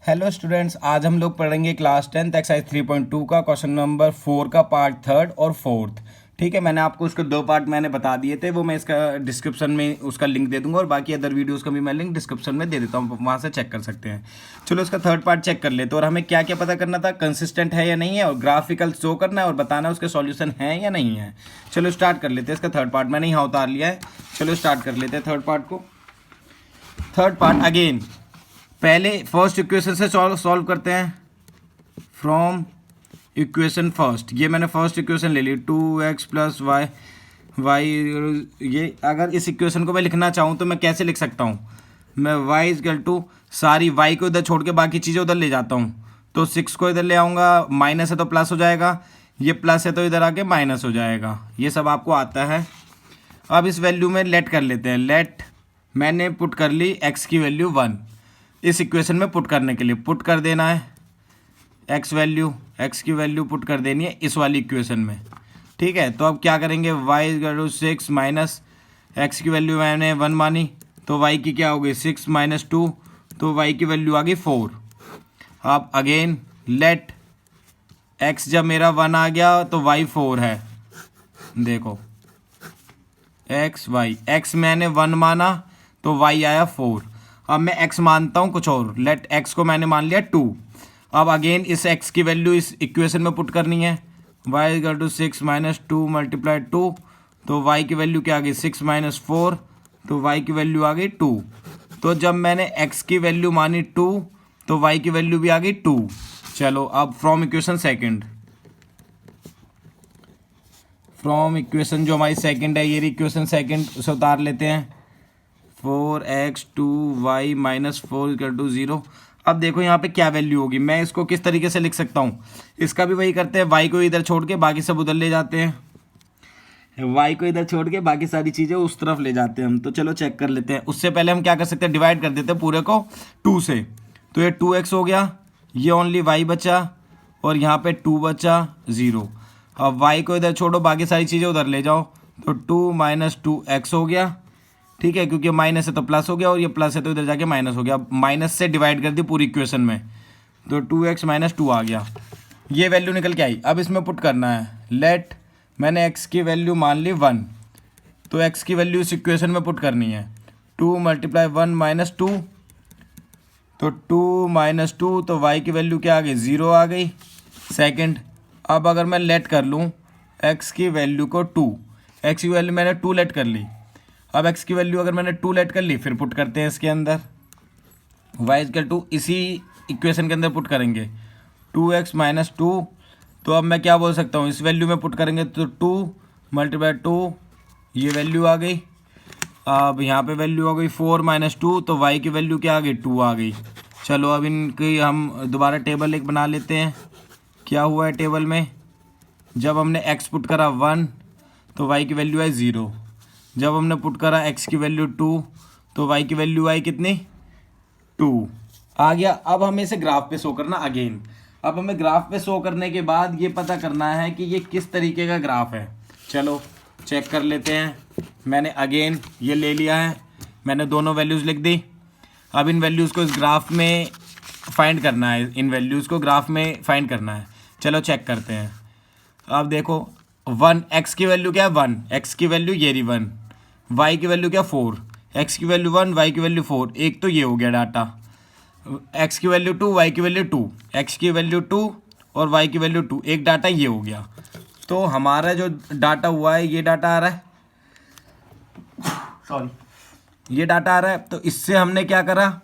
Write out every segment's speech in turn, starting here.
Hello students, आज हम लोग पढ़ेंगे क्लास 10 एक्सरसाइज 3.2 का क्वेश्चन नंबर 4 का पार्ट थर्ड और फोर्थ। ठीक है, मैंने आपको उसके दो पार्ट मैंने बता दिए थे, वो मैं इसका डिस्क्रिप्शन में उसका लिंक दे दूंगा और बाकी अदर वीडियोस का भी मैं लिंक डिस्क्रिप्शन में दे देता हूँ, वहाँ से चेक कर सकते हैं। चलो इसका थर्ड पार्ट चेक कर लेते हैं। और हमें क्या क्या पता करना था, कंसिस्टेंट है या नहीं है, और ग्राफिकल शो करना है और बताना है उसके सॉल्यूशन है या नहीं है। चलो स्टार्ट कर लेते हैं इसका थर्ड पार्ट। मैंने यहाँ उतार लिया है, चलो स्टार्ट कर लेते हैं थर्ड पार्ट को। थर्ड पार्ट अगेन पहले फर्स्ट इक्वेशन से सॉल्व करते हैं। फ्रॉम इक्वेशन फर्स्ट, ये मैंने फर्स्ट इक्वेशन ले ली 2x प्लस वाई। ये अगर इस इक्वेशन को मैं लिखना चाहूँ तो मैं कैसे लिख सकता हूँ, मैं y इक्वल टू सारी y को इधर छोड़ के बाकी चीज़ें उधर ले जाता हूँ, तो 6 को इधर ले आऊँगा, माइनस है तो प्लस हो जाएगा, ये प्लस है तो इधर आके माइनस हो जाएगा। ये सब आपको आता है। अब इस वैल्यू में लेट कर लेते हैं। लेट मैंने पुट कर ली x की वैल्यू 1, इस इक्वेशन में पुट करने के लिए पुट कर देना है x की वैल्यू पुट कर देनी है इस वाली इक्वेशन में। ठीक है, तो अब क्या करेंगे, y equal to 6 minus x की वैल्यू मैंने 1 मानी, तो y की क्या होगी 6 माइनस 2, तो y की वैल्यू आ गई 4। अब अगेन लेट x, जब मेरा 1 आ गया तो y 4 है। देखो x मैंने 1 माना तो y आया 4। अब मैं x मानता हूँ कुछ और, लेट x को मैंने मान लिया 2। अब अगेन इस x की वैल्यू इस इक्वेशन में पुट करनी है। y equal to 6 minus 2 multiply 2, तो y की वैल्यू क्या आ गई 6 माइनस 4, तो y की वैल्यू आ गई 2। तो जब मैंने x की वैल्यू मानी 2 तो y की वैल्यू भी आ गई 2। चलो अब from equation second, from equation जो हमारी सेकेंड है, ये इक्वेशन सेकेंड उसे उतार लेते हैं। 4x 2y minus 4 equal to 0। अब देखो यहाँ पे क्या वैल्यू होगी, मैं इसको किस तरीके से लिख सकता हूँ, इसका भी वही करते हैं, y को इधर छोड़ के बाकी सब उधर ले जाते हैं, y को इधर छोड़ के बाकी सारी चीज़ें उस तरफ ले जाते हैं हम। तो चलो चेक कर लेते हैं। उससे पहले हम क्या कर सकते हैं, डिवाइड कर देते हैं पूरे को 2 से, तो ये 2x हो गया, ये ओनली y बचा और यहाँ पे 2 बचा 0। अब y को इधर छोड़ो, बाकी सारी चीज़ें उधर ले जाओ, तो 2 माइनस 2x हो गया। ठीक है, क्योंकि माइनस है तो प्लस हो गया और ये प्लस है तो इधर जाके माइनस हो गया। माइनस से डिवाइड कर दी पूरी इक्वेशन में, तो 2x माइनस 2 आ गया, ये वैल्यू निकल के आई। अब इसमें पुट करना है। लेट मैंने x की वैल्यू मान ली 1, तो x की वैल्यू इस इक्वेशन में पुट करनी है। 2 मल्टीप्लाई 1 माइनस 2, तो 2 माइनस 2, तो y की वैल्यू क्या आ गई 0 आ गई सेकेंड। अब अगर मैं लेट कर लूँ x की वैल्यू को 2, x की वैल्यू मैंने 2 लेट कर ली। अब x की वैल्यू अगर मैंने 2 लेट कर ली, फिर पुट करते हैं इसके अंदर, y इक्वल टू इसी इक्वेशन के अंदर पुट करेंगे 2x माइनस 2। तो अब मैं क्या बोल सकता हूँ, इस वैल्यू में पुट करेंगे तो 2 मल्टीप्लाई 2, ये वैल्यू आ गई। अब यहाँ पे वैल्यू आ गई 4 माइनस 2, तो y की वैल्यू क्या आ गई 2 आ गई। चलो अब इनकी हम दोबारा टेबल एक बना लेते हैं। क्या हुआ है टेबल में, जब हमने x पुट करा 1 तो y की वैल्यू आई 0, जब हमने पुट करा x की वैल्यू 2 तो y की वैल्यू आई कितनी 2 आ गया। अब हमें इसे ग्राफ पे शो करना अगेन। अब हमें ग्राफ पे शो करने के बाद ये पता करना है कि ये किस तरीके का ग्राफ है। चलो चेक कर लेते हैं। मैंने अगेन ये ले लिया है, मैंने दोनों वैल्यूज़ लिख दी। अब इन वैल्यूज़ को इस ग्राफ में फाइंड करना है, इन वैल्यूज़ को ग्राफ में फाइंड करना है। चलो चेक करते हैं। अब देखो 1, x की वैल्यू क्या है 1, x की वैल्यू ये रही 1, y की वैल्यू क्या 4, x की वैल्यू 1, y की वैल्यू 4, एक तो ये हो गया डाटा। x की वैल्यू 2, y की वैल्यू 2, x की वैल्यू 2 और y की वैल्यू 2, एक डाटा ये हो गया। तो हमारा जो डाटा हुआ है, ये डाटा आ रहा है, सॉरी ये डाटा आ रहा है। तो इससे हमने क्या करा,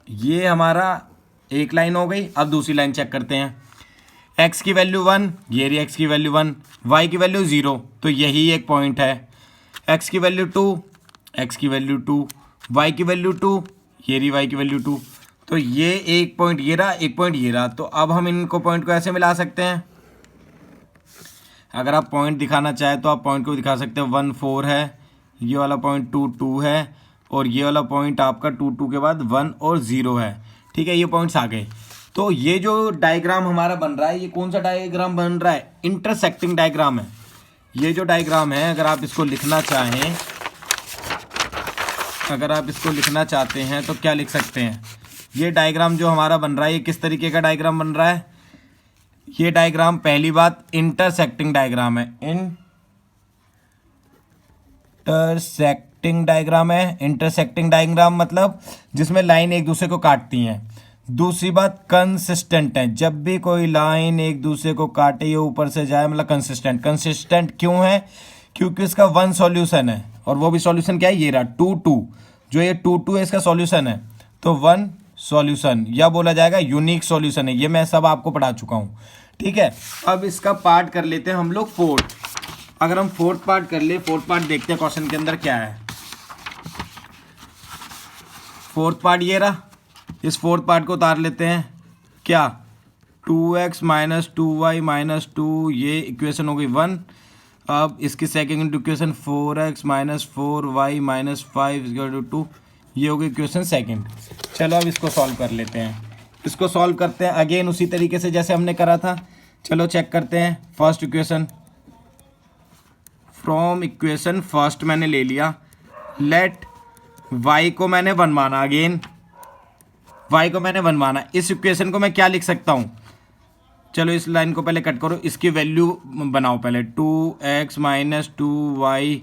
ये हमारा एक लाइन हो गई। अब दूसरी लाइन चेक करते हैं। x की वैल्यू 1, ये रही x की वैल्यू 1, y की वैल्यू 0, तो यही एक पॉइंट है। x की वैल्यू 2, x की वैल्यू 2, y की वैल्यू 2, ये रही y की वैल्यू 2, तो ये एक पॉइंट ये रहा, एक पॉइंट ये रहा। तो अब हम इनको पॉइंट को ऐसे मिला सकते हैं। अगर आप पॉइंट दिखाना चाहें तो आप पॉइंट को दिखा सकते हैं। 1 4 है, ये वाला पॉइंट 2 2 है, और ये वाला पॉइंट आपका 2 2 के बाद 1 और 0 है। ठीक है, ये पॉइंट्स आ गए। तो ये जो डायग्राम हमारा बन रहा है, ये कौन सा डायग्राम बन रहा है, इंटरसेक्टिंग डायग्राम है। ये जो डायग्राम है, अगर आप इसको लिखना चाहें, अगर आप इसको लिखना चाहते हैं तो क्या लिख सकते हैं, ये डायग्राम जो हमारा बन रहा है, ये किस तरीके का डायग्राम बन रहा है? ये डायग्राम पहली बात इंटरसेक्टिंग डायग्राम है, इंटरसेक्टिंग डायग्राम है। इंटरसेक्टिंग डायग्राम मतलब जिसमें लाइन एक दूसरे को काटती हैं। दूसरी बात कंसिस्टेंट है, जब भी कोई लाइन एक दूसरे को काटे ये ऊपर से जाए मतलब कंसिस्टेंट। कंसिस्टेंट क्यों है? क्योंकि इसका वन सॉल्यूशन है, और वो भी सॉल्यूशन क्या है? ये रहा 2 2, जो ये 2 2 है इसका सॉल्यूशन है, तो वन सॉल्यूशन या बोला जाएगा यूनिक सॉल्यूशन है। ये मैं सब आपको पढ़ा चुका हूँ, ठीक है। अब इसका पार्ट कर लेते हैं हम लोग फोर्थ। अगर हम फोर्थ पार्ट कर ले, फोर्थ पार्ट देखते हैं क्वेश्चन के अंदर क्या है। फोर्थ पार्ट ये रहा, इस फोर्थ पार्ट को उतार लेते हैं। क्या? 2x माइनस 2y माइनस 2, ये इक्वेशन हो गई 1। अब इसकी second equation 4x minus 4y minus 5 equal to 2, ये हो गई इक्वेशन सेकेंड। चलो अब इसको सॉल्व कर लेते हैं। इसको सॉल्व करते हैं अगेन उसी तरीके से जैसे हमने करा था। चलो चेक करते हैं। First equation, from equation first मैंने ले लिया। लेट y को मैंने 1 माना, अगेन y को मैंने 1 माना। इस इक्वेशन को मैं क्या लिख सकता हूँ? चलो इस लाइन को पहले कट करो, इसकी वैल्यू बनाओ पहले। 2x माइनस 2y,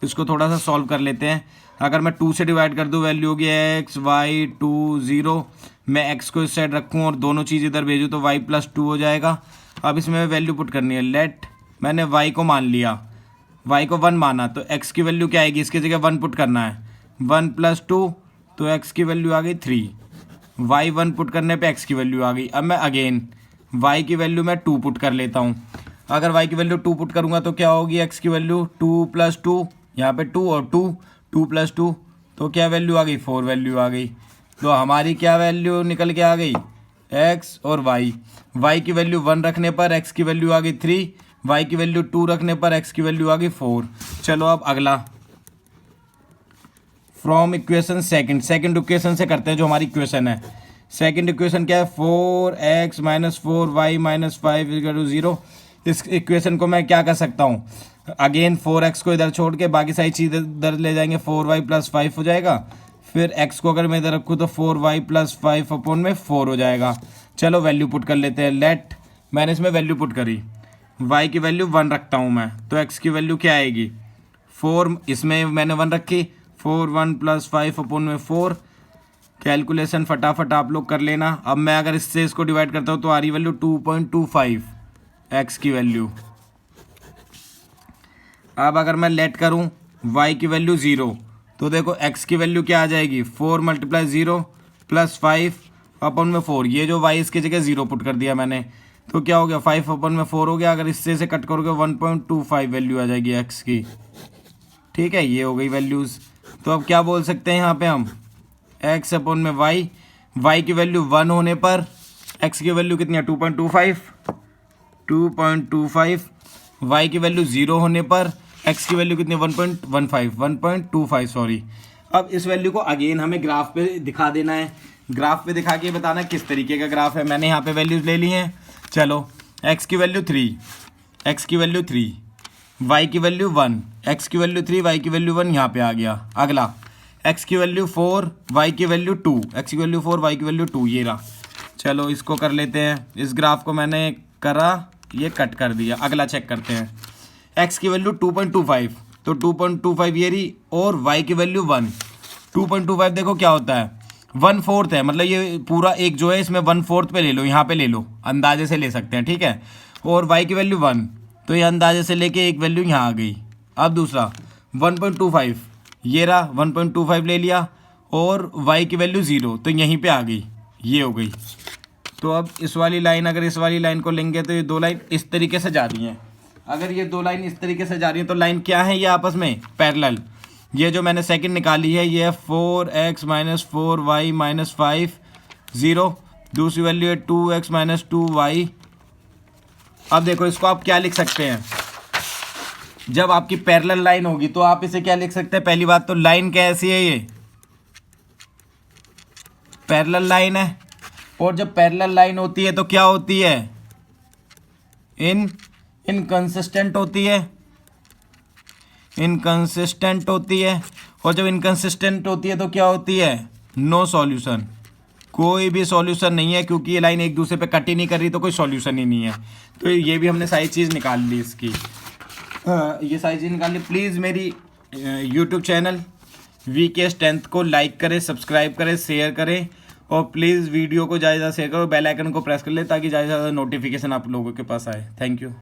इसको थोड़ा सा सॉल्व कर लेते हैं। अगर मैं 2 से डिवाइड कर दूँ वैल्यू होगी x y 2 0। मैं x को इस साइड रखूँ और दोनों चीज़ इधर भेजूँ तो y प्लस 2 हो जाएगा। अब इसमें वैल्यू पुट करनी है। लेट, मैंने y को मान लिया, y को 1 माना, तो x की वैल्यू क्या आएगी? इसकी जगह 1 पुट करना है। 1 प्लस 2, तो x की वैल्यू आ गई 3। y 1 पुट करने पे x की वैल्यू आ गई। अब मैं अगेन y की वैल्यू मैं 2 पुट कर लेता हूँ। अगर y की वैल्यू 2 पुट करूँगा तो क्या होगी? x की वैल्यू 2 प्लस 2, यहाँ पे 2 और 2, 2 प्लस 2, तो क्या वैल्यू आ गई? 4 वैल्यू आ गई। तो हमारी क्या वैल्यू निकल के आ गई? x और y की वैल्यू 1 रखने पर x की वैल्यू आ गई 3, y की वैल्यू 2 रखने पर x की वैल्यू आ गई 4। चलो अब अगला, फ्रॉम इक्वेशन सेकंड इक्वेशन से करते हैं जो हमारी इक्वेशन है। सेकंड इक्वेशन क्या है? 4x minus 4y minus 5 equal to 0। इस इक्वेशन को मैं क्या कर सकता हूँ? अगेन 4x को इधर छोड़ के बाकी सारी चीज़ इधर ले जाएंगे, 4y प्लस 5 हो जाएगा। फिर x को अगर मैं इधर रखूँ तो 4y प्लस 5 अपॉन में 4 हो जाएगा। चलो वैल्यू पुट कर लेते हैं। लेट, मैंने इसमें वैल्यू पुट करी, y की वैल्यू 1 रखता हूँ मैं, तो x की वैल्यू क्या आएगी? 4, इसमें मैंने 1 रखी, 4 1 प्लस 5 अपॉन में 4। कैलकुलेशन फटाफट आप लोग कर लेना। अब मैं अगर इससे इसको डिवाइड करता हूँ तो आ रही वैल्यू 2.25 x की वैल्यू। अब अगर मैं लेट करूँ y की वैल्यू 0, तो देखो x की वैल्यू क्या आ जाएगी? 4 मल्टीप्लाई 0 प्लस 5 अपॉन में 4। ये जो y इसकी जगह 0 पुट कर दिया मैंने, तो क्या हो गया? 5 अपॉन में 4 हो गया। अगर इससे से कट करोगे 1.25 वैल्यू आ जाएगी x की, ठीक है। ये हो गई वैल्यूज़। तो अब क्या बोल सकते हैं यहाँ पे हम? x अपॉन में y की वैल्यू 1 होने पर x की वैल्यू कितनी है? 2.25। y की वैल्यू 0 होने पर x की वैल्यू कितनी है? 1.25 सॉरी। अब इस वैल्यू को अगेन हमें ग्राफ पे दिखा देना है। ग्राफ पे दिखा के बताना किस तरीके का ग्राफ है। मैंने यहाँ पे वैल्यूज ले ली हैं। चलो x की वैल्यू 3, x की वैल्यू 3, y की वैल्यू 1, x की वैल्यू 3, y की वैल्यू 1 यहाँ पे आ गया। अगला x की वैल्यू 4, y की वैल्यू 2, x की वैल्यू 4, y की वैल्यू 2, ये रहा। चलो इसको कर लेते हैं। इस ग्राफ को मैंने करा, ये कट कर दिया। अगला चेक करते हैं। x की वैल्यू 2.25, तो 2.25 ये रही, और y की वैल्यू 1। 2.25 देखो क्या होता है? 1/4 है, मतलब ये पूरा एक जो है इसमें 1/4 पे ले लो, यहाँ पे ले लो, अंदाजे से ले सकते हैं, ठीक है। और y की वैल्यू 1, तो ये अंदाजे से लेके एक वैल्यू यहाँ आ गई। अब दूसरा 1.25, ये रहा, 1.25 ले लिया, और y की वैल्यू 0, तो यहीं पे आ गई, ये हो गई। तो अब इस वाली लाइन, अगर इस वाली लाइन को लेंगे तो ये दो लाइन इस तरीके से जा रही हैं। अगर ये दो लाइन इस तरीके से जा रही हैं तो लाइन क्या है? ये आपस में पैरेलल। ये जो मैंने सेकंड निकाली है ये है 4x माइनस 4y माइनस 5 0। दूसरी वैल्यू है 2x माइनस 2y। अब देखो इसको आप क्या लिख सकते हैं? जब आपकी पैरेलल लाइन होगी तो आप इसे क्या लिख सकते हैं? पहली बात तो लाइन कैसी है? ये पैरेलल लाइन है, और जब पैरेलल लाइन होती है तो क्या होती है? इनकंसिस्टेंट होती है। इनकंसिस्टेंट होती है, और जब इनकंसिस्टेंट होती है तो क्या होती है? No solution. कोई भी सॉल्यूशन नहीं है, क्योंकि ये लाइन एक दूसरे पे कट ही नहीं कर रही, तो कोई सॉल्यूशन ही नहीं है। तो ये भी हमने सारी चीज़ निकाल ली इसकी। ये सारी चीज़ निकाल ली। प्लीज़ मेरी यूट्यूब चैनल VK10th को लाइक करें, सब्सक्राइब करें, शेयर करें, और प्लीज़ वीडियो को ज़्यादा शेयर करो, बेल आइकन को प्रेस कर ले ताकि ज़्यादा से ज़्यादा नोटिफिकेशन आप लोगों के पास आए। Thank you.